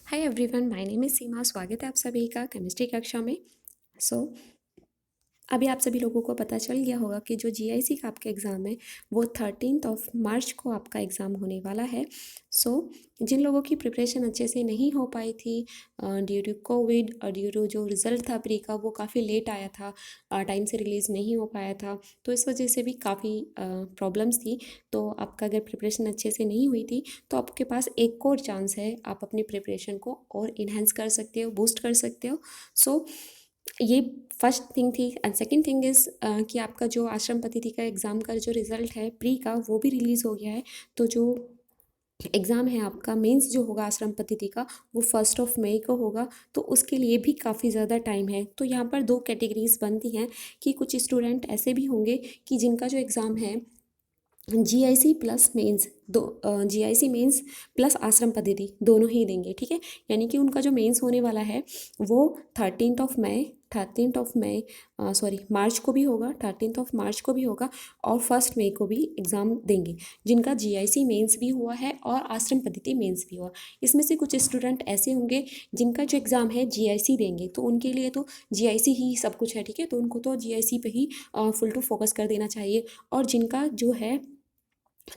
Hi everyone, my name is Seema. स्वागत है आप सभी का केमिस्ट्री कक्षा में। सो अभी आप सभी लोगों को पता चल गया होगा कि जो जीआईसी का आपका एग्ज़ाम है वो 13 मार्च को आपका एग्ज़ाम होने वाला है। सो जिन लोगों की प्रिपरेशन अच्छे से नहीं हो पाई थी ड्यू टू कोविड और ड्यू टू जो रिज़ल्ट था प्री का वो काफ़ी लेट आया था, टाइम से रिलीज़ नहीं हो पाया था, तो इस वजह से भी काफ़ी प्रॉब्लम्स थी। तो आपका अगर प्रिपरेशन अच्छे से नहीं हुई थी तो आपके पास एक और चांस है, आप अपनी प्रिपरेशन को और इन्हेंस कर सकते हो, बूस्ट कर सकते हो। सो ये फर्स्ट थिंग थी। एंड सेकंड थिंग इज़ कि आपका जो आश्रम पद्धति का एग्ज़ाम का जो रिज़ल्ट है प्री का वो भी रिलीज़ हो गया है। तो जो एग्ज़ाम है आपका मेंस जो होगा आश्रम पद्धति का वो 1 मई को होगा, तो उसके लिए भी काफ़ी ज़्यादा टाइम है। तो यहाँ पर 2 कैटेगरीज़ बनती हैं कि कुछ स्टूडेंट ऐसे भी होंगे कि जिनका जो एग्ज़ाम है GIC plus mains GIC mains plus आश्रम पद्धति दोनों ही देंगे, ठीक है। यानी कि उनका जो मेंस होने वाला है वो 13 सॉरी मार्च को भी होगा, 13 मार्च को भी होगा और 1 मई को भी एग्ज़ाम देंगे, जिनका जीआईसी मेंस भी हुआ है और आश्रम पद्धति मेंस भी हुआ। इसमें से कुछ स्टूडेंट ऐसे होंगे जिनका जो एग्ज़ाम है जीआईसी देंगे, तो उनके लिए तो जीआईसी ही सब कुछ है, ठीक है। तो उनको तो जीआईसी पे ही फुल टू फोकस कर देना चाहिए। और जिनका जो है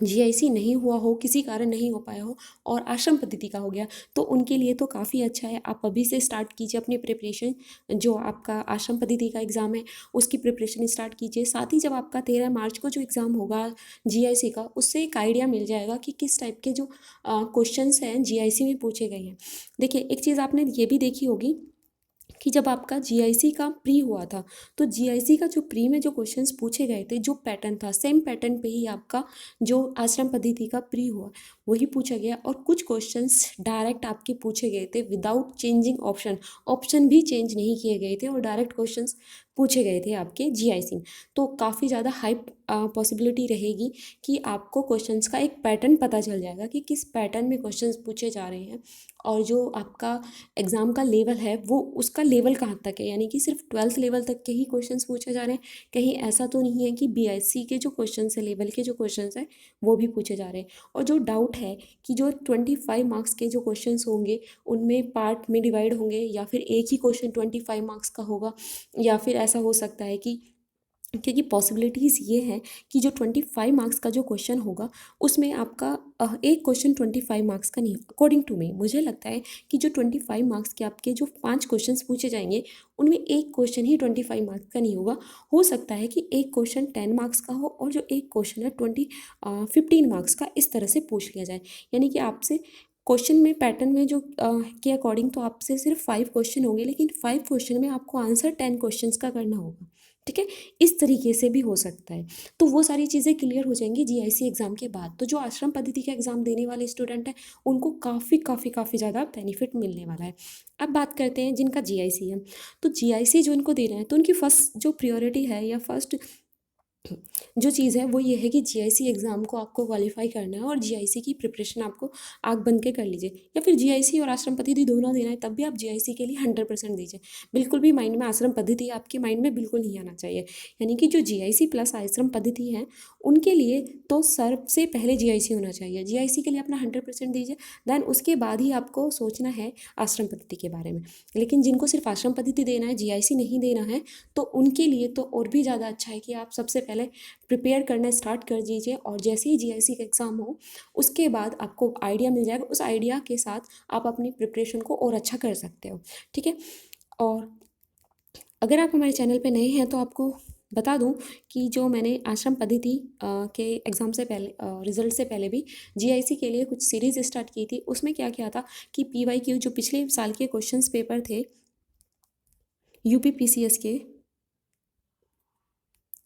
जीआईसी नहीं हुआ हो, किसी कारण नहीं हो पाया हो और आश्रम पद्धति का हो गया, तो उनके लिए तो काफ़ी अच्छा है। आप अभी से स्टार्ट कीजिए अपनी प्रिपरेशन। जो आपका आश्रम पद्धति का एग्ज़ाम है उसकी प्रिपरेशन स्टार्ट कीजिए। साथ ही जब आपका 13 मार्च को जो एग्ज़ाम होगा जीआईसी का, उससे एक आइडिया मिल जाएगा कि किस टाइप के जो क्वेश्चंस हैं जीआईसी में पूछे गए हैं। देखिए, एक चीज़ आपने ये भी देखी होगी कि जब आपका जीआईसी का प्री हुआ था तो जीआईसी का जो प्री में जो क्वेश्चंस पूछे गए थे, जो पैटर्न था सेम पैटर्न पे ही आपका जो आश्रम पद्धति का प्री हुआ वही पूछा गया। और कुछ क्वेश्चंस डायरेक्ट आपके पूछे गए थे विदाउट चेंजिंग ऑप्शन, ऑप्शन भी चेंज नहीं किए गए थे और डायरेक्ट क्वेश्चंस पूछे गए थे आपके जीआईसी में। तो काफ़ी ज़्यादा हाई पॉसिबिलिटी रहेगी कि आपको क्वेश्चंस का एक पैटर्न पता चल जाएगा कि किस पैटर्न में क्वेश्चंस पूछे जा रहे हैं और जो आपका एग्ज़ाम का लेवल है वो उसका लेवल कहाँ तक है। यानी कि सिर्फ 12th लेवल तक के ही क्वेश्चंस पूछे जा रहे हैं, कहीं ऐसा तो नहीं है कि बीएससी के जो क्वेश्चंस है लेवल के जो क्वेश्चंस हैं वो भी पूछे जा रहे हैं। और जो डाउट है कि जो 25 मार्क्स के जो क्वेश्चंस होंगे उनमें पार्ट में डिवाइड होंगे या फिर एक ही क्वेश्चन 25 मार्क्स का होगा, या फिर ऐसा हो सकता है कि क्योंकि पॉसिबिलिटीज़ ये हैं कि जो 25 मार्क्स का जो क्वेश्चन होगा उसमें आपका एक क्वेश्चन 25 मार्क्स का नहीं। अकॉर्डिंग टू मी मुझे लगता है कि जो 25 मार्क्स के आपके जो 5 क्वेश्चंस पूछे जाएंगे उनमें एक क्वेश्चन ही 25 मार्क्स का नहीं होगा। हो सकता है कि एक क्वेश्चन 10 मार्क्स का हो और जो एक क्वेश्चन है 15 मार्क्स का, इस तरह से पूछ लिया जाए। यानी कि आपसे क्वेश्चन में पैटर्न में जो के अकॉर्डिंग तो आपसे सिर्फ 5 क्वेश्चन होंगे, लेकिन 5 क्वेश्चन में आपको आंसर 10 क्वेश्चंस का करना होगा, ठीक है। इस तरीके से भी हो सकता है। तो वो सारी चीज़ें क्लियर हो जाएंगी जीआईसी एग्ज़ाम के बाद। तो जो आश्रम पद्धति का एग्ज़ाम देने वाले स्टूडेंट हैं उनको काफ़ी काफ़ी काफ़ी ज़्यादा बेनिफिट मिलने वाला है। अब बात करते हैं जिनका जीआईसी है। तो जीआईसी जो इनको देना है तो उनकी फर्स्ट जो प्रायोरिटी है या फर्स्ट जो चीज़ है वो ये है कि जीआईसी एग्ज़ाम को आपको क्वालिफाई करना है और जीआईसी की प्रिपरेशन आपको आँख बंद के कर लीजिए। या फिर जीआईसी और आश्रम पद्धति दोनों देना है तब भी आप जीआईसी के लिए 100% दीजिए। बिल्कुल भी माइंड में आश्रम पद्धति आपके माइंड में बिल्कुल नहीं आना चाहिए। यानी कि जो जीआईसी प्लस आश्रम पद्धति है उनके लिए तो सबसे पहले जीआईसी होना चाहिए। जीआईसी के लिए अपना 100% दीजिए, देन उसके बाद ही आपको सोचना है आश्रम पद्धति के बारे में। लेकिन जिनको सिर्फ आश्रम पद्धति देना है, जीआईसी नहीं देना है, तो उनके लिए तो और भी ज़्यादा अच्छा है कि आप सबसे पहले प्रिपेयर करना स्टार्ट कर दीजिए और जैसे ही जीआईसी का एग्ज़ाम हो उसके बाद आपको आइडिया मिल जाएगा। उस आइडिया के साथ आप अपनी प्रिपरेशन को और अच्छा कर सकते हो, ठीक है। और अगर आप हमारे चैनल पे नए हैं तो आपको बता दूं कि जो मैंने आश्रम पद्धति के एग्ज़ाम से पहले रिजल्ट से पहले भी जीआईसी के लिए कुछ सीरीज़ स्टार्ट की थी। उसमें क्या क्या था कि पीवाईक्यू जो पिछले साल के क्वेश्चंस पेपर थे यूपीपीसीएस के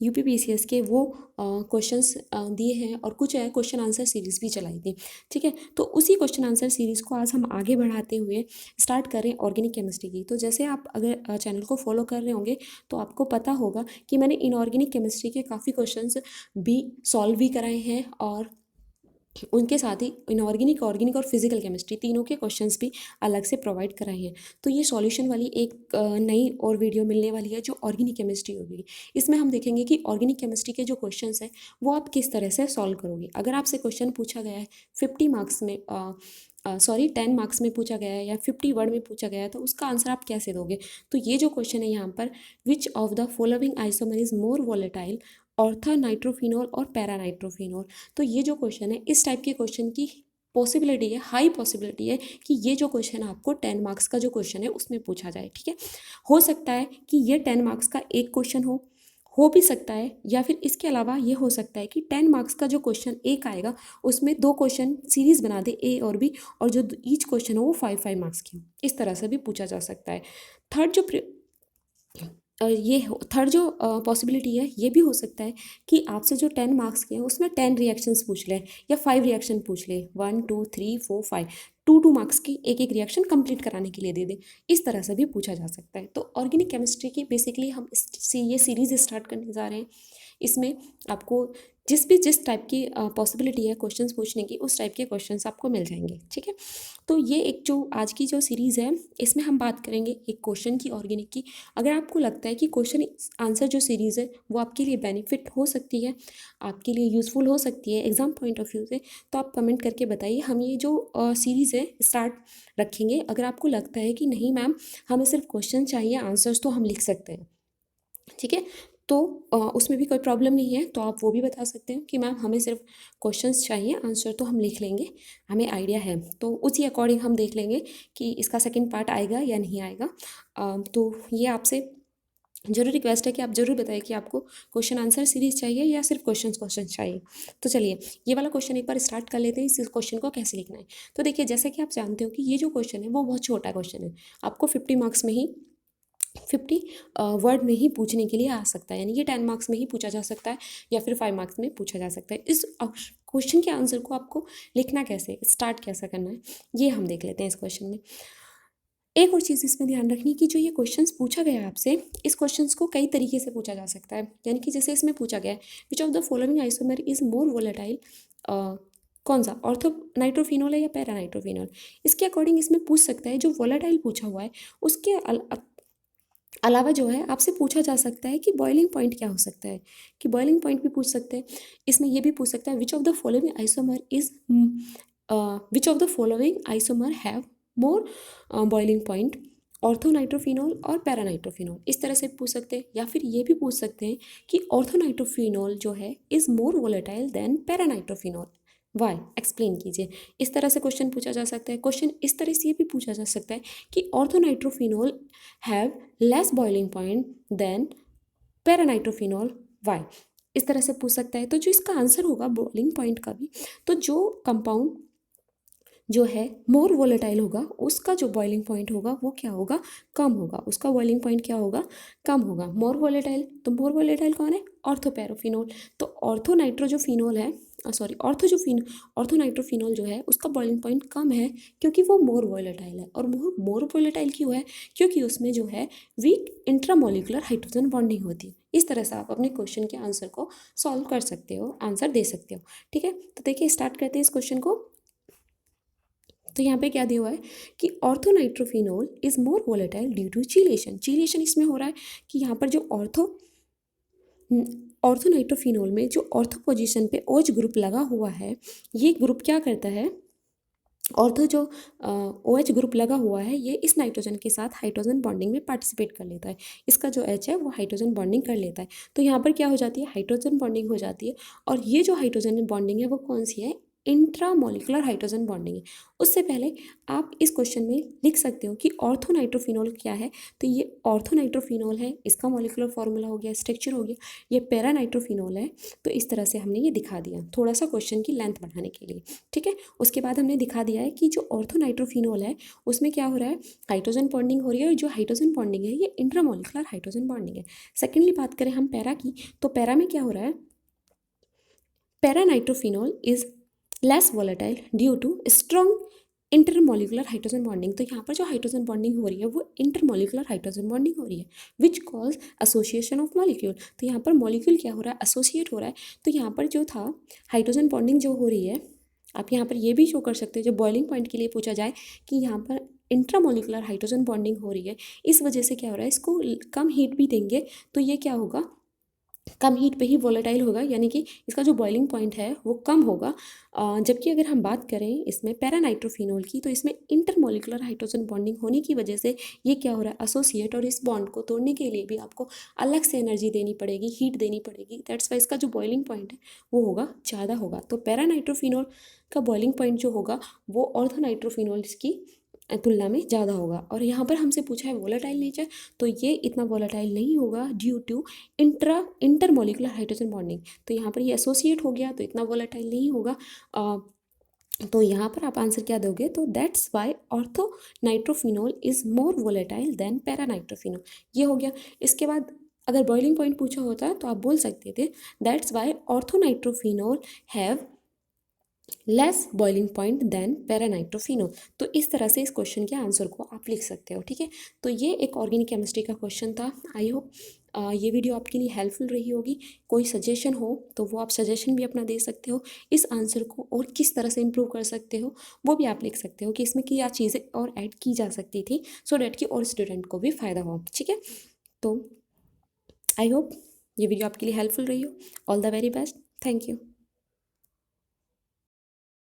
यूपीपीसीएस के वो क्वेश्चंस दिए हैं और कुछ है क्वेश्चन आंसर सीरीज़ भी चलाई थी, ठीक है। तो उसी क्वेश्चन आंसर सीरीज़ को आज हम आगे बढ़ाते हुए स्टार्ट कर रहे हैं ऑर्गेनिक केमिस्ट्री की। तो जैसे आप अगर चैनल को फॉलो कर रहे होंगे तो आपको पता होगा कि मैंने इनऑर्गेनिक केमिस्ट्री के काफ़ी क्वेश्चंस भी सॉल्व भी कराए हैं और उनके साथ ही इनऑर्गेनिक, ऑर्गेनिक और फिजिकल केमिस्ट्री तीनों के क्वेश्चंस भी अलग से प्रोवाइड कराए हैं। तो ये सॉल्यूशन वाली एक नई और वीडियो मिलने वाली है जो ऑर्गेनिक केमिस्ट्री होगी। इसमें हम देखेंगे कि ऑर्गेनिक केमिस्ट्री के जो क्वेश्चंस हैं वो आप किस तरह से सॉल्व करोगे। अगर आपसे क्वेश्चन पूछा गया है 50 मार्क्स में सॉरी 10 मार्क्स में पूछा गया है या 50 वर्ड में पूछा गया है, तो उसका आंसर आप कैसे दोगे। तो ये जो क्वेश्चन है यहाँ पर, विच of the following isomer is more volatile, ortho nitrophenol और पैरा नाइट्रोफिनोल। तो ये जो क्वेश्चन है, इस टाइप के क्वेश्चन की पॉसिबिलिटी है, हाई पॉसिबिलिटी है कि ये जो क्वेश्चन आपको 10 मार्क्स का जो क्वेश्चन है उसमें पूछा जाए। ठीक है, हो सकता है कि ये 10 मार्क्स का एक क्वेश्चन हो भी सकता है, या फिर इसके अलावा ये हो सकता है कि 10 मार्क्स का जो क्वेश्चन एक आएगा उसमें 2 क्वेश्चन सीरीज बना दे ए और बी, और जो ईच क्वेश्चन हो वो 5 मार्क्स की हो। इस तरह से भी पूछा जा सकता है। थर्ड जो थर्ड जो पॉसिबिलिटी है, ये भी हो सकता है कि आपसे जो 10 मार्क्स के हैं उसमें 10 रिएक्शंस पूछ ले या 5 रिएक्शन पूछ ले, 1 2 3 4 5, 2 मार्क्स की एक एक रिएक्शन कंप्लीट कराने के लिए दे दे। इस तरह से भी पूछा जा सकता है। तो ऑर्गेनिक केमिस्ट्री की बेसिकली हम ये सीरीज़ स्टार्ट करने जा रहे हैं। इसमें आपको जिस टाइप की पॉसिबिलिटी है क्वेश्चंस पूछने की, उस टाइप के क्वेश्चंस आपको मिल जाएंगे। ठीक है, तो ये एक जो आज की जो सीरीज़ है, इसमें हम बात करेंगे एक क्वेश्चन की, ऑर्गेनिक की। अगर आपको लगता है कि क्वेश्चन आंसर जो सीरीज़ है वो आपके लिए बेनिफिट हो सकती है, आपके लिए यूज़फुल हो सकती है एग्ज़ाम पॉइंट ऑफ व्यू से, तो आप कमेंट करके बताइए। हम ये जो सीरीज़ है स्टार्ट रखेंगे। अगर आपको लगता है कि नहीं मैम, हमें सिर्फ क्वेश्चन चाहिए, आंसर्स तो हम लिख सकते हैं, ठीक है, तो उसमें भी कोई प्रॉब्लम नहीं है। तो आप वो भी बता सकते हैं कि मैम हमें सिर्फ क्वेश्चंस चाहिए, आंसर तो हम लिख लेंगे, हमें आइडिया है। तो उसी अकॉर्डिंग हम देख लेंगे कि इसका सेकंड पार्ट आएगा या नहीं आएगा। तो ये आपसे ज़रूर रिक्वेस्ट है कि आप ज़रूर बताइए कि आपको क्वेश्चन आंसर सीरीज चाहिए या सिर्फ क्वेश्चन चाहिए। तो चलिए ये वाला क्वेश्चन एक बार स्टार्ट कर लेते हैं, इस क्वेश्चन को कैसे लिखना है। तो देखिए, जैसा कि आप जानते हो कि ये जो क्वेश्चन है वो बहुत छोटा क्वेश्चन है, आपको 50 मार्क्स में ही 50 वर्ड में ही पूछने के लिए आ सकता है, यानी कि 10 मार्क्स में ही पूछा जा सकता है या फिर 5 मार्क्स में पूछा जा सकता है। इस क्वेश्चन के आंसर को आपको लिखना कैसे, स्टार्ट कैसा करना है, ये हम देख लेते हैं इस क्वेश्चन में। एक और चीज़ इसमें ध्यान रखनी कि जो ये क्वेश्चंस पूछा गया है आपसे, इस क्वेश्चंस को कई तरीके से पूछा जा सकता है। यानी कि जैसे इसमें पूछा गया है, which of the following isomer is more volatile, कौन सा, ऑर्थो नाइट्रोफिनोल है या पैरा नाइट्रोफिनोल। इसके अकॉर्डिंग इसमें पूछ सकता है, जो वोलेटाइल पूछा हुआ है उसके अलावा जो है आपसे पूछा जा सकता है कि बॉइलिंग पॉइंट क्या हो सकता है, कि बॉइलिंग पॉइंट भी पूछ सकते हैं। इसमें ये भी पूछ सकता है, which of the following isomer is which of the following isomer have more boiling point, orthonitrophenol और पैरानाइट्रोफिनोल। इस तरह से पूछ सकते हैं। या फिर ये भी पूछ सकते हैं कि ऑर्थोनाइट्रोफिनोल जो है is more volatile than paranitrophenol, why, explain कीजिए। इस तरह से क्वेश्चन पूछा जा सकता है। क्वेश्चन इस तरह से ये भी पूछा जा सकता है कि orthonitrophenol have less boiling point than paranitrophenol, why. इस तरह से पूछ सकता है। तो जो इसका आंसर होगा बॉइलिंग पॉइंट का भी, तो जो कंपाउंड जो है मोर वोलेटाइल होगा उसका जो बॉइलिंग पॉइंट होगा वो क्या होगा, कम होगा। उसका बॉइलिंग पॉइंट क्या होगा, कम होगा। मोर वोलेटाइल, तो मोर वोलेटाइल कौन है, ऑर्थोपैराफिनोल। तो ऑर्थो नाइट्रो जो फिनोल है, सॉरी ऑर्थो नाइट्रोफिनोल जो है उसका बॉइलिंग पॉइंट कम है, क्योंकि वो मोर वोलेटाइल है। और मोर वोलेटाइल क्यों है, क्योंकि उसमें जो है वीक इंट्रामोलिकुलर हाइड्रोजन बॉन्डिंग होती है। इस तरह से आप अपने क्वेश्चन के आंसर को सॉल्व कर सकते हो, आंसर दे सकते हो। ठीक है, तो देखिए स्टार्ट करते हैं इस क्वेश्चन को। तो यहाँ पे क्या दिया हुआ है कि orthonitrophenol is more volatile due to chelation. Chelation इसमें हो रहा है कि यहाँ पर जो ऑर्थोनाइट्रोफिनोल में जो ऑर्थो पोजीशन पे OH ग्रुप लगा हुआ है, ये ग्रुप क्या करता है, ऑर्थो जो OH ग्रुप लगा हुआ है ये इस नाइट्रोजन के साथ हाइड्रोजन बॉन्डिंग में पार्टिसिपेट कर लेता है। इसका जो H है वो हाइड्रोजन बॉन्डिंग कर लेता है। तो यहाँ पर क्या हो जाती है, हाइड्रोजन बॉन्डिंग हो जाती है। और ये जो हाइड्रोजन बॉन्डिंग है वो कौन सी है, इंट्रामोलिकुलर हाइड्रोजन बॉन्डिंग है। उससे पहले आप इस क्वेश्चन में लिख सकते हो कि ऑर्थोनाइट्रोफिनोल क्या है। तो ये ऑर्थोनाइट्रोफिनोल है, इसका मॉलिकुलर फॉर्मूला हो गया, स्ट्रक्चर हो गया। ये पैरानाइट्रोफिनोल है। तो इस तरह से हमने ये दिखा दिया, थोड़ा सा क्वेश्चन की लेंथ बढ़ाने के लिए। ठीक है, उसके बाद हमने दिखा दिया है कि जो ऑर्थोनाइट्रोफिनोल है उसमें क्या हो रहा है, हाइड्रोजन बॉन्डिंग हो रही है। और जो हाइड्रोजन बॉन्डिंग है ये इंट्रामोलिकुलर हाइड्रोजन बॉन्डिंग है। सेकेंडली बात करें हम पैरा की, तो पैरा में क्या हो रहा है, paranitrophenol is less volatile due to strong intermolecular hydrogen bonding. तो यहाँ पर जो हाइड्रोजन बॉन्डिंग हो रही है वो इंटरमोलिकुलर हाइड्रोजन बॉन्डिंग हो रही है, which cause association of molecule. तो यहाँ पर मॉलिक्यूल क्या हो रहा है, एसोसिएट हो रहा है। तो यहाँ पर जो था हाइड्रोजन बॉन्डिंग जो हो रही है, आप यहाँ पर ये भी शो कर सकते हो, जो बॉइलिंग पॉइंट के लिए पूछा जाए कि यहाँ पर इंट्रामोलिकुलर हाइड्रोजन बॉन्डिंग हो रही है, इस वजह से क्या हो रहा है, इसको कम हीट भी देंगे तो ये क्या होगा, कम हीट पे ही वोलेटाइल होगा, यानी कि इसका जो बॉइलिंग पॉइंट है वो कम होगा। जबकि अगर हम बात करें इसमें पैरानाइट्रोफिनॉल की, तो इसमें इंटरमोलिकुलर हाइड्रोजन बॉन्डिंग होने की वजह से ये क्या हो रहा है, एसोसिएट, और इस बॉन्ड को तोड़ने के लिए भी आपको अलग से एनर्जी देनी पड़ेगी, हीट देनी पड़ेगी। दैट्स वाई इसका जो बॉइलिंग पॉइंट है वो होगा ज़्यादा होगा। तो पैरानाइट्रोफिनॉल का बॉइलिंग पॉइंट जो होगा वो ऑर्थोनाइट्रोफिनॉल्स की तुलना में ज़्यादा होगा। और यहाँ पर हमसे पूछा है वोलेटाइल नेचर, तो ये इतना वोलेटाइल नहीं होगा due to intermolecular hydrogen bonding. तो यहाँ पर ये एसोसिएट हो गया तो इतना वोलेटाइल नहीं होगा। तो यहाँ पर आप आंसर क्या दोगे, तो that's why ortho nitrophenol is more volatile than paranitrophenol. ये हो गया। इसके बाद अगर बॉइलिंग पॉइंट पूछा होता तो आप बोल सकते थे that's why ortho nitrophenol have less boiling point than paranitrophenol. तो इस तरह से इस क्वेश्चन के आंसर को आप लिख सकते हो। ठीक है, तो ये एक ऑर्गेनिक केमिस्ट्री का क्वेश्चन था। आई होप ये वीडियो आपके लिए हेल्पफुल रही होगी। कोई सजेशन हो तो वो आप सजेशन भी अपना दे सकते हो। इस आंसर को और किस तरह से इम्प्रूव कर सकते हो वो भी आप लिख सकते हो कि इसमें क्या चीज़ें और ऐड की जा सकती थी, सो डैट कि और स्टूडेंट को भी फ़ायदा हो। ठीक है, तो आई होप ये वीडियो आपके लिए हेल्पफुल रही हो। All the very best. Thank you.